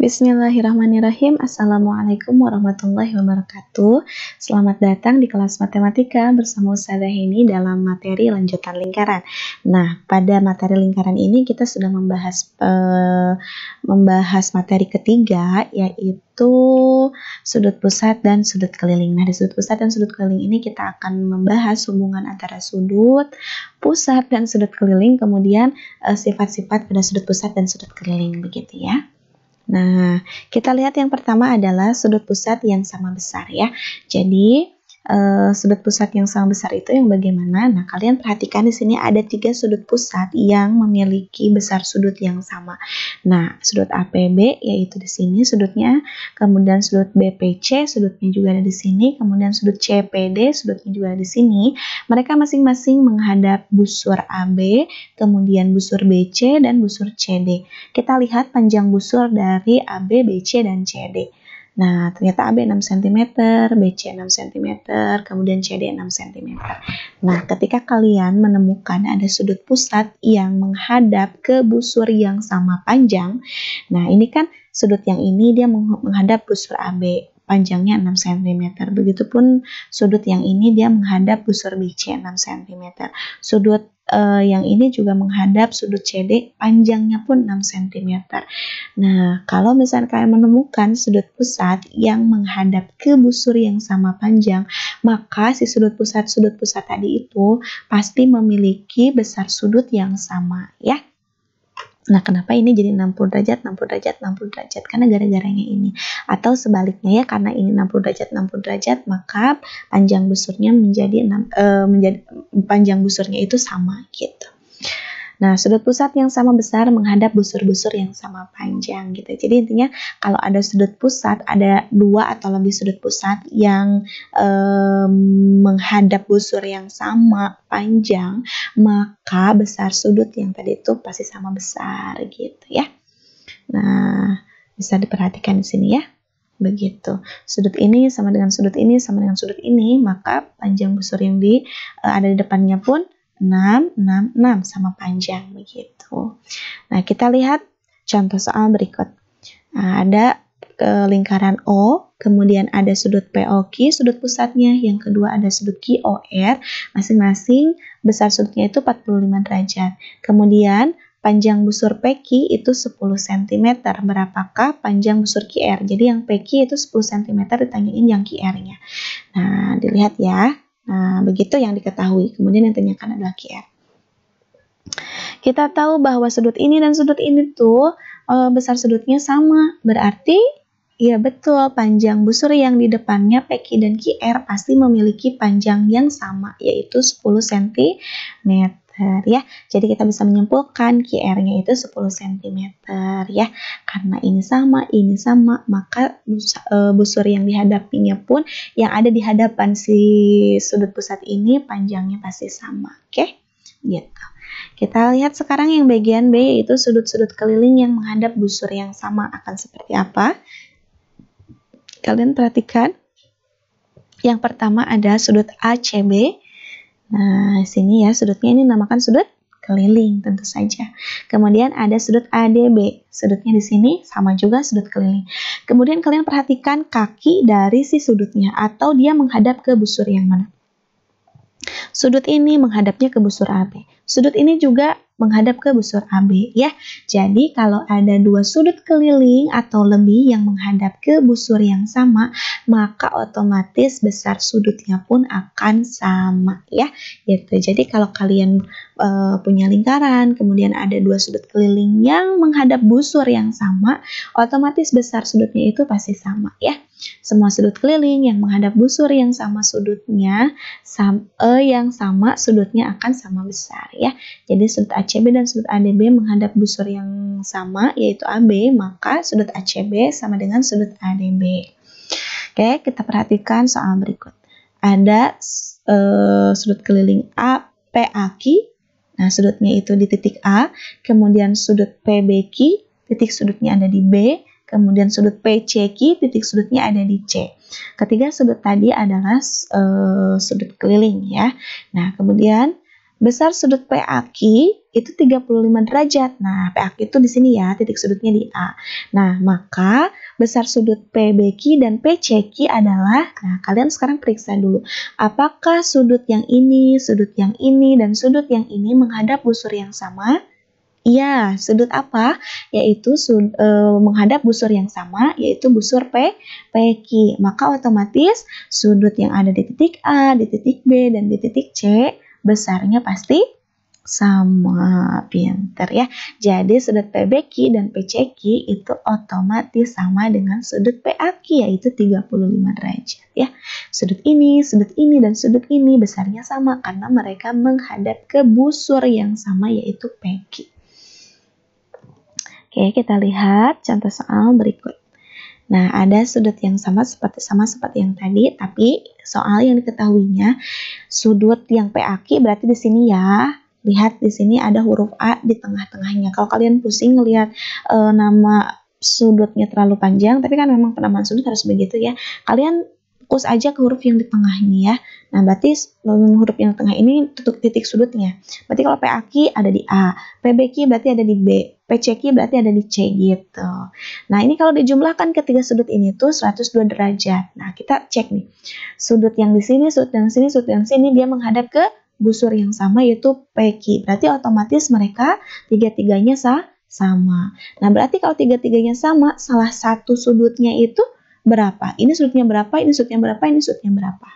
Bismillahirrahmanirrahim. Assalamualaikum warahmatullahi wabarakatuh. Selamat datang di kelas matematika bersama Ustazah Heni dalam materi lanjutan lingkaran. Nah, pada materi lingkaran ini kita sudah membahas materi ketiga, yaitu sudut pusat dan sudut keliling. Nah, di sudut pusat dan sudut keliling ini kita akan membahas hubungan antara sudut pusat dan sudut keliling, kemudian sifat-sifat pada sudut pusat dan sudut keliling, begitu ya. Nah, kita lihat yang pertama adalah sudut pusat yang sama besar ya. Jadi, sudut pusat yang sama besar itu yang bagaimana? Nah, kalian perhatikan di sini ada 3 sudut pusat yang memiliki besar sudut yang sama. Nah, sudut APB yaitu di sini sudutnya, kemudian sudut BPC sudutnya juga ada di sini, kemudian sudut CPD sudutnya juga ada di sini. Mereka masing-masing menghadap busur AB, kemudian busur BC dan busur CD. Kita lihat panjang busur dari AB, BC dan CD. Nah, ternyata AB 6 cm, BC 6 cm, kemudian CD 6 cm. Nah, ketika kalian menemukan ada sudut pusat yang menghadap ke busur yang sama panjang, nah ini kan sudut yang ini dia menghadap busur AB, panjangnya 6 cm. Begitupun sudut yang ini dia menghadap busur BC 6 cm. Sudut yang ini juga menghadap sudut CD, panjangnya pun 6 cm. Nah, kalau misalnya kalian menemukan sudut pusat yang menghadap ke busur yang sama panjang, maka si sudut pusat tadi itu pasti memiliki besar sudut yang sama ya. Nah, kenapa ini jadi 60 derajat, 60 derajat, 60 derajat? Karena gara-garanya ini. Atau sebaliknya ya, karena ini 60 derajat, 60 derajat, maka panjang busurnya panjang busurnya itu sama gitu. Nah, sudut pusat yang sama besar menghadap busur-busur yang sama panjang gitu. Jadi intinya kalau ada sudut pusat, ada 2 atau lebih sudut pusat yang menghadap busur yang sama panjang, maka besar sudut yang tadi itu pasti sama besar gitu ya. Nah, bisa diperhatikan di sini ya. Begitu. Sudut ini sama dengan sudut ini sama dengan sudut ini, maka panjang busur yang ada di depannya pun 6 sama panjang begitu. Nah, kita lihat contoh soal berikut. Nah, ada lingkaran O, kemudian ada sudut POQ, sudut pusatnya, yang kedua ada sudut QOR, masing-masing besar sudutnya itu 45 derajat. Kemudian panjang busur PQ itu 10 cm. Berapakah panjang busur QR? Jadi yang PQ itu 10 cm, ditanyain yang QR-nya. Nah, dilihat ya. Nah, begitu yang diketahui. Kemudian yang ditanyakan adalah QR. Kita tahu bahwa sudut ini dan sudut ini tuh besar sudutnya sama. Berarti, ya betul, panjang busur yang di depannya PQ dan QR pasti memiliki panjang yang sama, yaitu 10 cm ya. Jadi kita bisa menyimpulkan QR-nya itu 10 cm ya. Karena ini sama, maka busur yang dihadapinya pun yang ada di hadapan si sudut pusat ini panjangnya pasti sama. Oke? Gitu. Kita lihat sekarang yang bagian B, yaitu sudut-sudut keliling yang menghadap busur yang sama akan seperti apa. Kalian perhatikan. Yang pertama ada sudut ACB. Nah, sini ya sudutnya ini namakan sudut keliling tentu saja. Kemudian ada sudut ADB. Sudutnya di sini sama juga sudut keliling. Kemudian kalian perhatikan kaki dari si sudutnya atau dia menghadap ke busur yang mana. Sudut ini menghadapnya ke busur AB. Sudut ini juga menghadap ke busur AB ya. Jadi kalau ada 2 sudut keliling atau lebih yang menghadap ke busur yang sama, maka otomatis besar sudutnya pun akan sama ya. Gitu. Jadi kalau kalian punya lingkaran, kemudian ada 2 sudut keliling yang menghadap busur yang sama, otomatis besar sudutnya itu pasti sama ya. Semua sudut keliling yang menghadap busur yang sama sudutnya, yang sama sudutnya akan sama besar ya. Jadi sudut ACB dan sudut ADB menghadap busur yang sama yaitu AB, maka sudut ACB sama dengan sudut ADB. Oke, kita perhatikan soal berikut. Ada sudut keliling APAQ. Nah, sudutnya itu di titik A, kemudian sudut PBQ, titik sudutnya ada di B, kemudian sudut PCQ, titik sudutnya ada di C. Ketiga sudut tadi adalah sudut keliling ya. Nah, kemudian besar sudut PAQ itu 35 derajat. Nah, PAQ itu di sini ya, titik sudutnya di A. Nah, maka besar sudut PBQ dan PCQ adalah, nah kalian sekarang periksa dulu, apakah sudut yang ini, dan sudut yang ini menghadap busur yang sama? Iya, sudut apa? Yaitu menghadap busur yang sama, yaitu busur PQ. Maka otomatis sudut yang ada di titik A, di titik B, dan di titik C, besarnya pasti sama. Pinter ya. Jadi sudut PBQ dan PCQ itu otomatis sama dengan sudut PAQ, yaitu 35 derajat ya. Sudut ini, dan sudut ini besarnya sama karena mereka menghadap ke busur yang sama, yaitu PQ. Oke, kita lihat contoh soal berikut. Nah, ada sudut yang sama seperti yang tadi, tapi soal yang diketahuinya sudut yang PAQ berarti di sini ya. Lihat di sini ada huruf A di tengah-tengahnya. Kalau kalian pusing ngelihat nama sudutnya terlalu panjang, tapi kan memang penamaan sudut harus begitu ya. Kalian fokus aja ke huruf yang di tengah ini ya. Nah, berarti huruf yang tengah ini tutup titik sudutnya. Berarti kalau PAQ ada di A, PBQ berarti ada di B, PCQ berarti ada di C gitu. Nah, ini kalau dijumlahkan ketiga sudut ini tuh 102 derajat. Nah, kita cek nih. Sudut yang di sini, sudut yang sini, sudut yang sini dia menghadap ke busur yang sama, yaitu PQ. Berarti otomatis mereka tiga-tiganya sama. Nah, berarti kalau tiga-tiganya sama, salah satu sudutnya itu berapa? Ini sudutnya berapa? Ini sudutnya berapa? Ini sudutnya berapa?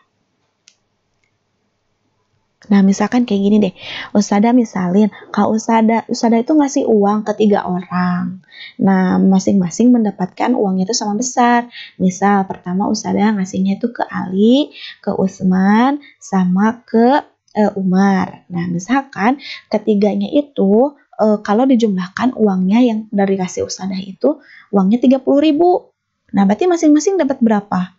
Nah, misalkan kayak gini deh. Ustadzah misalin, kalau Ustadzah itu ngasih uang ke 3 orang. Nah, masing-masing mendapatkan uangnya itu sama besar. Misal, pertama Ustadzah ngasihnya itu ke Ali, ke Usman, sama ke Umar. Nah, misalkan ketiganya itu kalau dijumlahkan uangnya yang dari kasih Ustadzah itu uangnya 30.000. Nah, berarti masing-masing dapat berapa?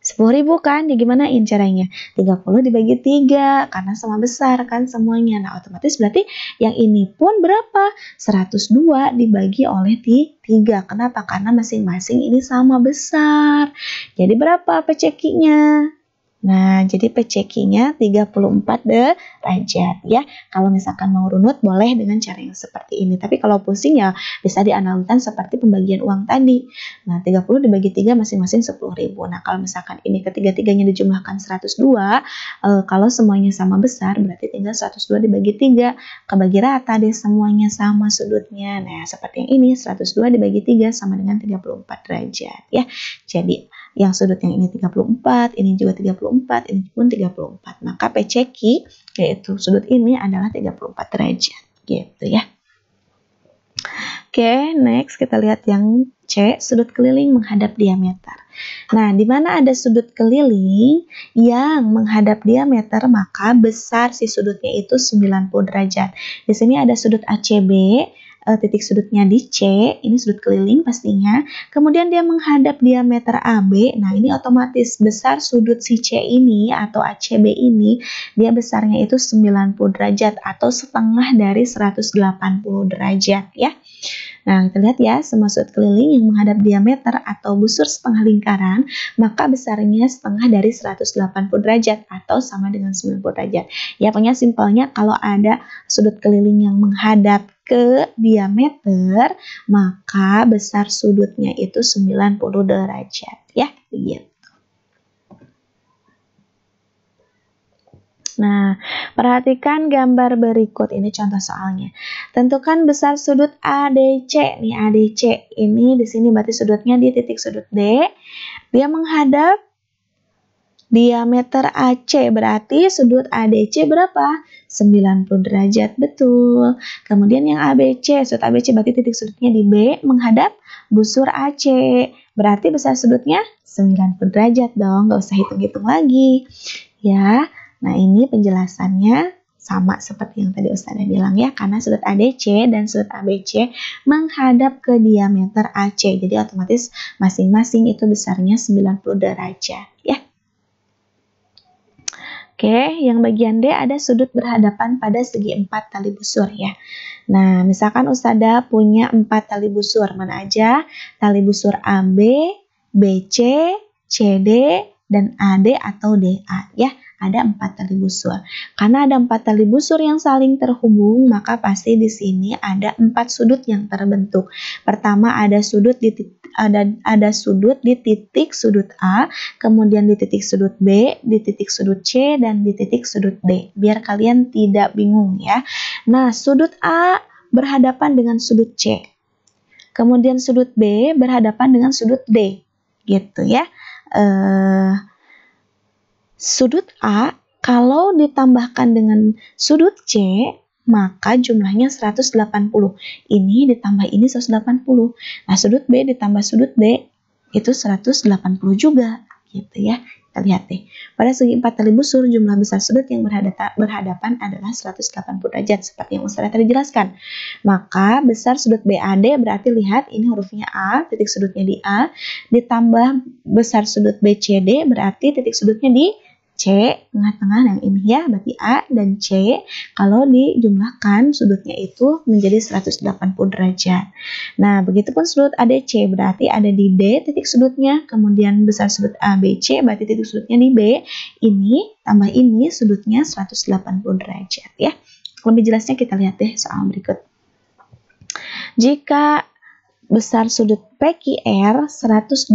10.000 kan? Ya gimanain caranya? 30 dibagi 3 karena sama besar kan semuanya. Nah, otomatis berarti yang ini pun berapa? 102 dibagi oleh 3. Kenapa? Karena masing-masing ini sama besar. Jadi berapa PCQ-nya? Nah, jadi PCQ-nya 34 derajat ya. Kalau misalkan mau runut boleh dengan cara yang seperti ini. Tapi kalau pusing ya bisa dianalogikan seperti pembagian uang tadi. Nah, 30 dibagi 3 masing-masing 10.000. Nah, kalau misalkan ini ketiga-tiganya dijumlahkan 102, kalau semuanya sama besar berarti tinggal 102 dibagi 3. Kebagi rata deh semuanya sama sudutnya. Nah, seperti yang ini 102 dibagi 3 sama dengan 34 derajat ya. Jadi yang sudut yang ini 34, ini juga 34, ini pun 34. Maka PCQ, yaitu sudut ini adalah 34 derajat. Gitu ya. Oke, next kita lihat yang C, sudut keliling menghadap diameter. Nah, di mana ada sudut keliling yang menghadap diameter, maka besar si sudutnya itu 90 derajat. Di sini ada sudut ACB, titik sudutnya di C, ini sudut keliling pastinya. Kemudian dia menghadap diameter AB. Nah, ini otomatis besar sudut si C ini atau ACB ini, dia besarnya itu 90 derajat atau setengah dari 180 derajat ya. Nah, kita lihat ya, semua sudut keliling yang menghadap diameter atau busur setengah lingkaran, maka besarnya setengah dari 180 derajat atau sama dengan 90 derajat. Ya, pokoknya simpelnya kalau ada sudut keliling yang menghadap ke diameter, maka besar sudutnya itu 90 derajat. Ya, begitu. Nah, perhatikan gambar berikut, ini contoh soalnya. Tentukan besar sudut ADC. Nih ADC ini di sini berarti sudutnya di titik sudut D. Dia menghadap diameter AC, berarti sudut ADC berapa? 90 derajat, betul. Kemudian yang ABC, sudut ABC berarti titik sudutnya di B menghadap busur AC. Berarti besar sudutnya 90 derajat dong, nggak usah hitung-hitung lagi. Ya. Nah, ini penjelasannya sama seperti yang tadi Ustazah bilang ya, karena sudut ADC dan sudut ABC menghadap ke diameter AC. Jadi otomatis masing-masing itu besarnya 90 derajat ya. Oke, yang bagian D ada sudut berhadapan pada segi 4 tali busur ya. Nah, misalkan Ustazah punya 4 tali busur, mana aja? Tali busur AB, BC, CD, dan AD atau DA ya. ada 4 tali busur. Karena ada 4 tali busur yang saling terhubung, maka pasti di sini ada 4 sudut yang terbentuk. Pertama ada sudut di titik sudut A, kemudian di titik sudut B, di titik sudut C, dan di titik sudut D. Biar kalian tidak bingung ya. Nah, sudut A berhadapan dengan sudut C. Kemudian sudut B berhadapan dengan sudut D. Gitu ya. Sudut A kalau ditambahkan dengan sudut C, maka jumlahnya 180. Ini ditambah ini 180. Nah, sudut B ditambah sudut D itu 180 juga, gitu ya. Kita lihat deh. Pada segi 4 tali busur, jumlah besar sudut yang berhadapan adalah 180 derajat, seperti yang Ustazah tadi jelaskan. Maka besar sudut BAD berarti lihat ini hurufnya A, titik sudutnya di A, ditambah besar sudut BCD berarti titik sudutnya di C, tengah-tengah yang ini ya, berarti A dan C, kalau dijumlahkan sudutnya itu menjadi 180 derajat. Nah, begitupun sudut ADC berarti ada di D titik sudutnya, kemudian besar sudut ABC berarti titik sudutnya di B, ini tambah ini sudutnya 180 derajat ya. Lebih jelasnya kita lihat deh soal berikut. Jika besar sudut PQR 112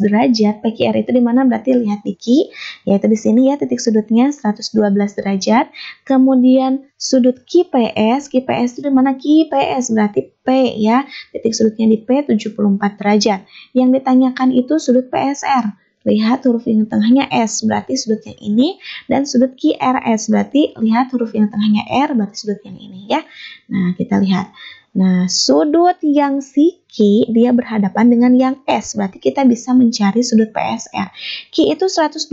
derajat. PQR itu di mana? Berarti lihat di Q, yaitu di sini ya titik sudutnya 112 derajat. Kemudian sudut QPS itu di mana? QPS berarti P ya. Titik sudutnya di P 74 derajat. Yang ditanyakan itu sudut PSR. Lihat huruf yang tengahnya S berarti sudut yang ini, dan sudut QRS berarti lihat huruf yang tengahnya R berarti sudut yang ini ya. Nah, kita lihat. Nah, sudut yang si Q dia berhadapan dengan yang S, berarti kita bisa mencari sudut PSR. Q itu 112.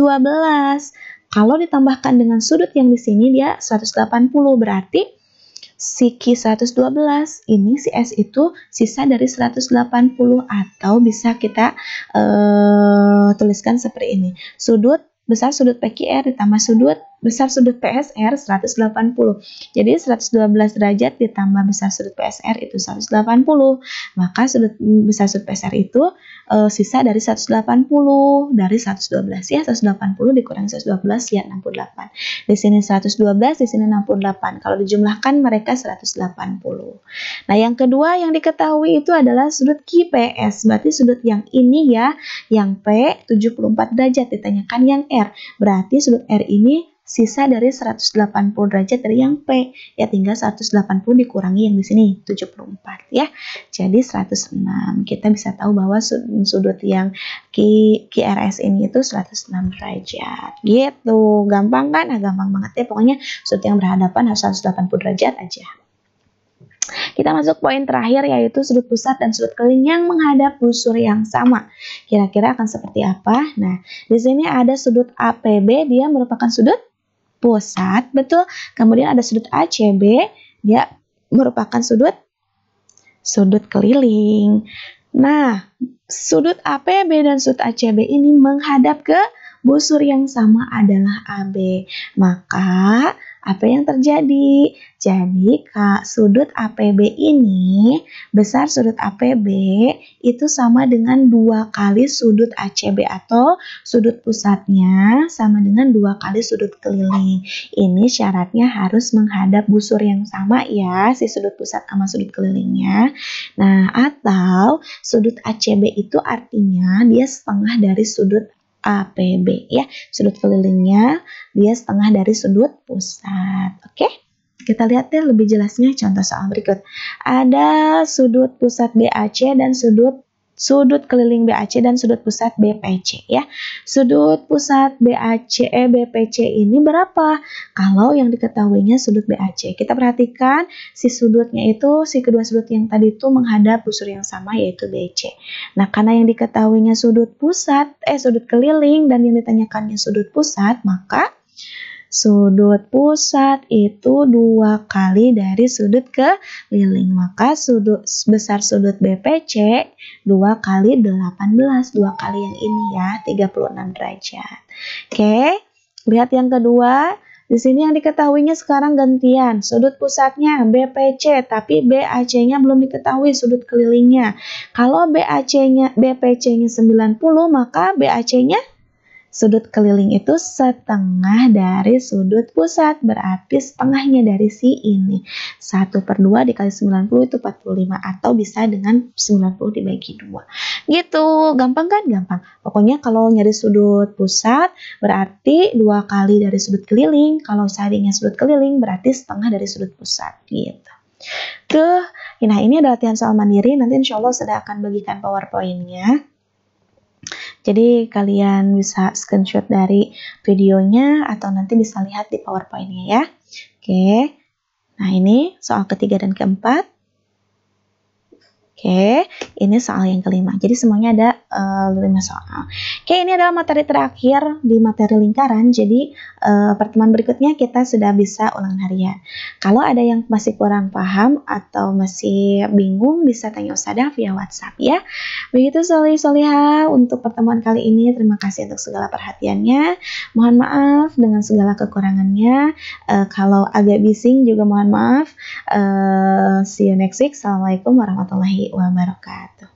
Kalau ditambahkan dengan sudut yang di sini dia 180, berarti si Q 112, ini si S itu sisa dari 180, atau bisa kita tuliskan seperti ini. Besar sudut PQR ditambah besar sudut PSR 180. Jadi 112 derajat ditambah besar sudut PSR itu 180. Maka besar sudut PSR itu sisa dari 180 dari 112 ya. 180 dikurangi 112 ya 68. Di sini 112, di sini 68. Kalau dijumlahkan mereka 180. Nah, yang kedua yang diketahui itu adalah sudut QPS. Berarti sudut yang ini ya, yang P 74 derajat ditanyakan yang R. Berarti sudut R ini sisa dari 180 derajat dari yang P. Ya tinggal 180 dikurangi yang di sini 74 ya. Jadi 106. Kita bisa tahu bahwa sudut yang QRS ini itu 106 derajat. Gitu. Gampang kan? Nah, gampang banget ya. Pokoknya sudut yang berhadapan harus 180 derajat aja. Kita masuk poin terakhir, yaitu sudut pusat dan sudut keliling yang menghadap busur yang sama. Kira-kira akan seperti apa? Nah, di sini ada sudut APB, dia merupakan sudut pusat, betul. Kemudian ada sudut ACB, dia merupakan sudut keliling. Nah, sudut APB dan sudut ACB ini menghadap ke busur yang sama adalah AB. Maka apa yang terjadi? Jadi sudut APB ini, besar sudut APB itu sama dengan 2 kali sudut ACB, atau sudut pusatnya sama dengan 2 kali sudut keliling. Ini syaratnya harus menghadap busur yang sama ya, si sudut pusat sama sudut kelilingnya. Nah, atau sudut ACB itu artinya dia setengah dari sudut APB ya. Sudut kelilingnya dia setengah dari sudut pusat. Oke? Kita lihat deh lebih jelasnya contoh soal berikut. Ada sudut pusat BAC dan sudut keliling BAC dan sudut pusat BPC ya. Sudut pusat BAC BPC ini berapa? Kalau yang diketahuinya sudut BAC. Kita perhatikan si sudutnya itu, si kedua sudut yang tadi itu menghadap busur yang sama yaitu BC. Nah, karena yang diketahuinya sudut keliling dan yang ditanyakannya sudut pusat, maka sudut pusat itu 2 kali dari sudut keliling. Maka besar sudut BPC 2 kali 18. 2 kali yang ini ya, 36 derajat. Oke, lihat yang kedua. Di sini yang diketahuinya sekarang gantian. Sudut pusatnya BPC, tapi BAC-nya belum diketahui sudut kelilingnya. Kalau BPC-nya 90, maka BAC-nya Sudut keliling itu setengah dari sudut pusat, berarti setengahnya dari si ini. 1/2 dikali 90 itu 45, atau bisa dengan 90 dibagi 2. Gitu, gampang kan? Gampang. Pokoknya kalau nyari sudut pusat, berarti 2 kali dari sudut keliling. Kalau seandainya sudut keliling, berarti setengah dari sudut pusat. Gitu. Nah ini ada latihan soal mandiri, nanti insya Allah sudah akan bagikan PowerPoint-nya. Jadi kalian bisa screenshot dari videonya atau nanti bisa lihat di PowerPoint-nya ya. Oke. Nah, ini soal ketiga dan keempat. Oke, ini soal yang kelima. Jadi semuanya ada 5 soal. Oke, ini adalah materi terakhir di materi lingkaran. Jadi pertemuan berikutnya kita sudah bisa ulangan harian. Kalau ada yang masih kurang paham atau masih bingung, bisa tanya Ustadzah via WhatsApp ya. Begitu Solih-Solihah untuk pertemuan kali ini. Terima kasih untuk segala perhatiannya. Mohon maaf dengan segala kekurangannya. Kalau agak bising juga mohon maaf. See you next week. Assalamualaikum warahmatullahi wabarakatuh.